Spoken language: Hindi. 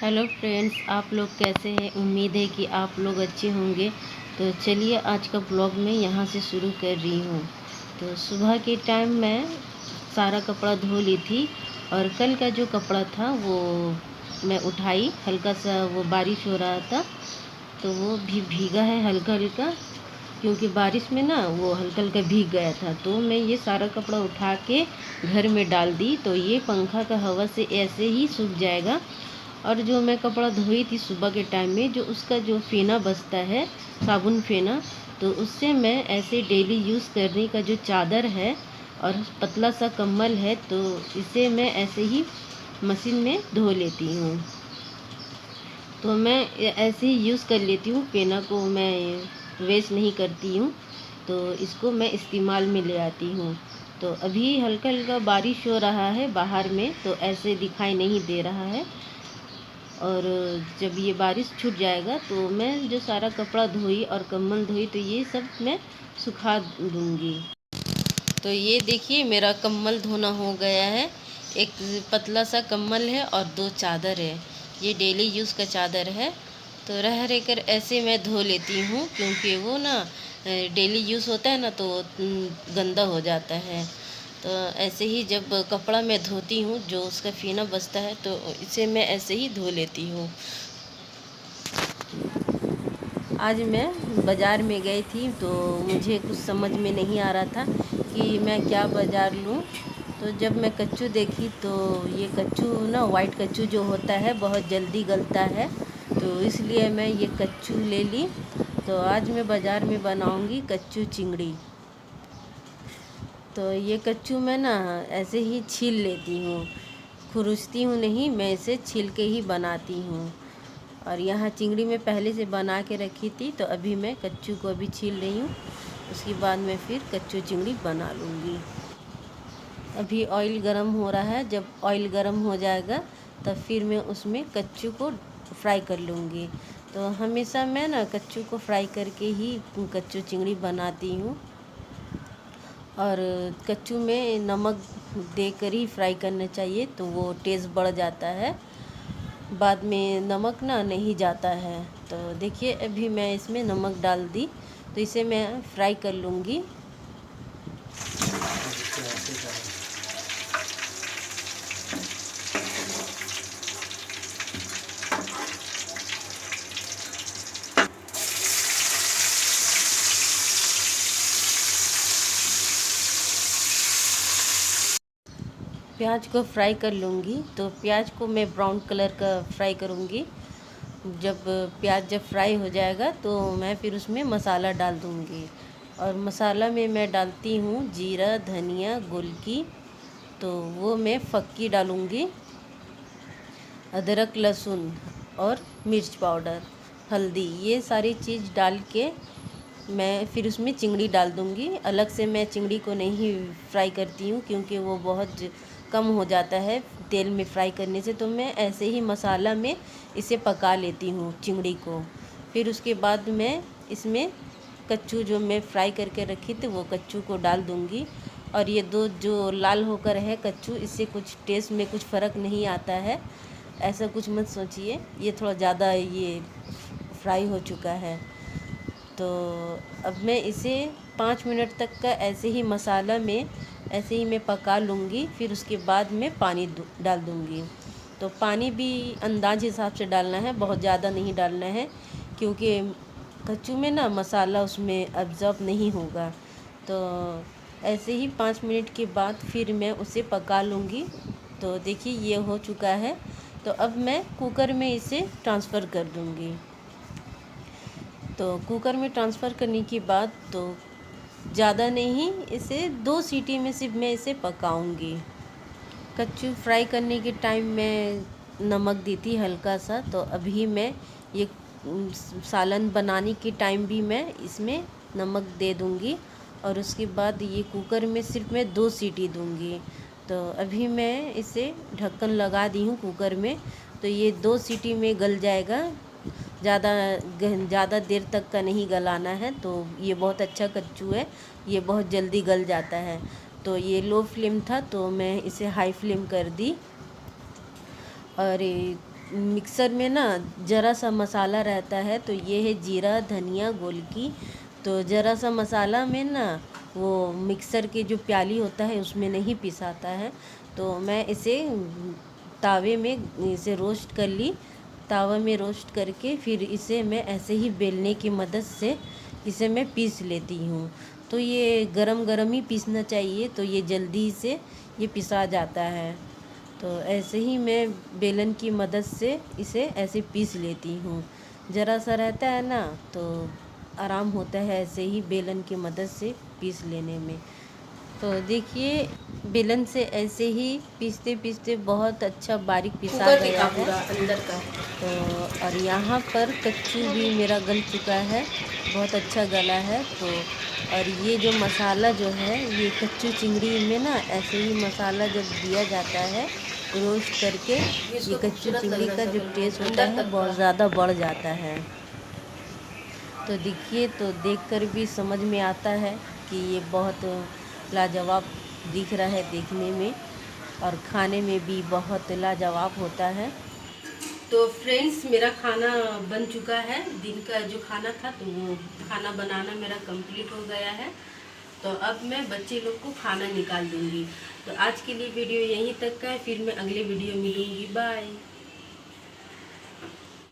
हेलो फ्रेंड्स, आप लोग कैसे हैं। उम्मीद है कि आप लोग अच्छे होंगे। तो चलिए आज का ब्लॉग मैं यहाँ से शुरू कर रही हूँ। तो सुबह के टाइम मैं सारा कपड़ा धो ली थी और कल का जो कपड़ा था वो मैं उठाई। हल्का सा वो बारिश हो रहा था तो वो भी भीगा है हल्का हल्का, क्योंकि बारिश में ना वो हल्का हल्का भीग गया था। तो मैं ये सारा कपड़ा उठा के घर में डाल दी, तो ये पंखा का हवा से ऐसे ही सूख जाएगा। और जो मैं कपड़ा धोई थी सुबह के टाइम में, जो उसका जो फेना बचता है, साबुन फेना, तो उससे मैं ऐसे डेली यूज़ करने का जो चादर है और पतला सा कम्बल है, तो इसे मैं ऐसे ही मशीन में धो लेती हूँ। तो मैं ऐसे ही यूज़ कर लेती हूँ, फेना को मैं वेस्ट नहीं करती हूँ, तो इसको मैं इस्तेमाल में ले आती हूँ। तो अभी हल्का हल्का बारिश हो रहा है बाहर में, तो ऐसे दिखाई नहीं दे रहा है। और जब ये बारिश छूट जाएगा तो मैं जो सारा कपड़ा धोई और कम्बल धोई, तो ये सब मैं सुखा दूँगी। तो ये देखिए मेरा कम्बल धोना हो गया है। एक पतला सा कम्बल है और 2 चादर है। ये डेली यूज़ का चादर है। तो रह रह कर ऐसे मैं धो लेती हूँ, क्योंकि वो ना डेली यूज़ होता है ना, तो गंदा हो जाता है। तो ऐसे ही जब कपड़ा मैं धोती हूँ, जो उसका फीना बचता है, तो इसे मैं ऐसे ही धो लेती हूँ। आज मैं बाज़ार में गई थी, तो मुझे कुछ समझ में नहीं आ रहा था कि मैं क्या बाज़ार लूँ। तो जब मैं कच्चू देखी, तो ये कच्चू ना, वाइट कच्चू जो होता है बहुत जल्दी गलता है, तो इसलिए मैं ये कच्चू ले ली। तो आज मैं बाज़ार में बनाऊँगी कच्चू चिंगड़ी। तो ये कच्चू मैं ना ऐसे ही छील लेती हूँ, खुरचती हूँ नहीं, मैं इसे छील के ही बनाती हूँ। और यहाँ चिंगड़ी मैं पहले से बना के रखी थी, तो अभी मैं कच्चू को अभी छील रही हूँ। उसके बाद मैं फिर कच्चू चिंगड़ी बना लूँगी। अभी ऑयल गरम हो रहा है, जब ऑयल गरम हो जाएगा तब फिर मैं उसमें कच्चू को फ्राई कर लूँगी। तो हमेशा मैं ना कच्चू को फ्राई करके ही कच्चू चिंगड़ी बनाती हूँ। और कच्चू में नमक देकर ही फ्राई करना चाहिए, तो वो टेस्ट बढ़ जाता है। बाद में नमक ना नहीं जाता है। तो देखिए अभी मैं इसमें नमक डाल दी, तो इसे मैं फ्राई कर लूँगी। प्याज को फ्राई कर लूँगी। तो प्याज को मैं ब्राउन कलर का फ्राई करूँगी। जब प्याज फ्राई हो जाएगा, तो मैं फिर उसमें मसाला डाल दूँगी। और मसाला में मैं डालती हूँ जीरा, धनिया, गोलकी, तो वो मैं फक्की डालूँगी, अदरक, लहसुन और मिर्च पाउडर, हल्दी, ये सारी चीज़ डाल के मैं फिर उसमें चिंगड़ी डाल दूँगी। अलग से मैं चिंगड़ी को नहीं फ्राई करती हूँ, क्योंकि वो बहुत कम हो जाता है तेल में फ्राई करने से। तो मैं ऐसे ही मसाला में इसे पका लेती हूँ चिंगड़ी को। फिर उसके बाद मैं इसमें कच्चू जो मैं फ्राई करके रखी थी, वो कच्चू को डाल दूँगी। और ये दो जो लाल होकर है कच्चू, इससे कुछ टेस्ट में कुछ फ़र्क नहीं आता है, ऐसा कुछ मत सोचिए। ये थोड़ा ज़्यादा ये फ्राई हो चुका है। तो अब मैं इसे 5 मिनट तक का ऐसे ही मसाला में ऐसे ही मैं पका लूँगी। फिर उसके बाद मैं पानी डाल दूँगी। तो पानी भी अंदाज हिसाब से डालना है, बहुत ज़्यादा नहीं डालना है, क्योंकि कच्चू में ना मसाला उसमें एब्ज़ॉर्ब नहीं होगा। तो ऐसे ही 5 मिनट के बाद फिर मैं उसे पका लूँगी। तो देखिए ये हो चुका है। तो अब मैं कुकर में इसे ट्रांसफ़र कर दूँगी। तो कुकर में ट्रांसफ़र करने के बाद तो ज़्यादा नहीं, इसे 2 सीटी में सिर्फ मैं इसे पकाऊंगी। कच्चू फ्राई करने के टाइम मैं नमक दी थी हल्का सा, तो अभी मैं ये सालन बनाने के टाइम भी मैं इसमें नमक दे दूंगी। और उसके बाद ये कुकर में सिर्फ मैं 2 सीटी दूंगी। तो अभी मैं इसे ढक्कन लगा दी हूँ कुकर में, तो ये 2 सीटी में गल जाएगा। ज़्यादा देर तक का नहीं गलाना है। तो ये बहुत अच्छा कच्चू है, ये बहुत जल्दी गल जाता है। तो ये लो फ्लेम था, तो मैं इसे हाई फ्लेम कर दी। और मिक्सर में ना ज़रा सा मसाला रहता है, तो ये है जीरा धनिया गोलकी। तो ज़रा सा मसाला में ना वो मिक्सर की जो प्याली होता है उसमें नहीं पिसाता है। तो मैं इसे तावे में इसे रोस्ट कर ली। तावा में रोस्ट करके फिर इसे मैं ऐसे ही बेलने की मदद से इसे मैं पीस लेती हूँ। तो ये गरम गरम ही पीसना चाहिए, तो ये जल्दी से ये पिसा जाता है। तो ऐसे ही मैं बेलन की मदद से इसे ऐसे पीस लेती हूँ। ज़रा सा रहता है ना तो आराम होता है ऐसे ही बेलन की मदद से पीस लेने में। तो देखिए बेलन से ऐसे ही पीसते पीसते बहुत अच्छा बारीक पिसा गया है अंदर का। तो और यहाँ पर कच्चू भी मेरा गल चुका है, बहुत अच्छा गला है। तो और ये जो मसाला जो है ये कच्चू चिंगड़ी में ना ऐसे ही मसाला जब दिया जाता है रोस्ट करके, ये कच्चू चिंगड़ी का जो टेस्ट होता है बहुत ज़्यादा बढ़ जाता है। तो देखिए, तो देखकर भी समझ में आता है कि ये बहुत लाजवाब दिख रहा है देखने में और खाने में भी बहुत लाजवाब होता है। तो फ्रेंड्स मेरा खाना बन चुका है, दिन का जो खाना था तो वो खाना बनाना मेरा कंप्लीट हो गया है। तो अब मैं बच्चे लोग को खाना निकाल दूंगी। तो आज के लिए वीडियो यहीं तक का है, फिर मैं अगले वीडियो मिलूंगी। बाय।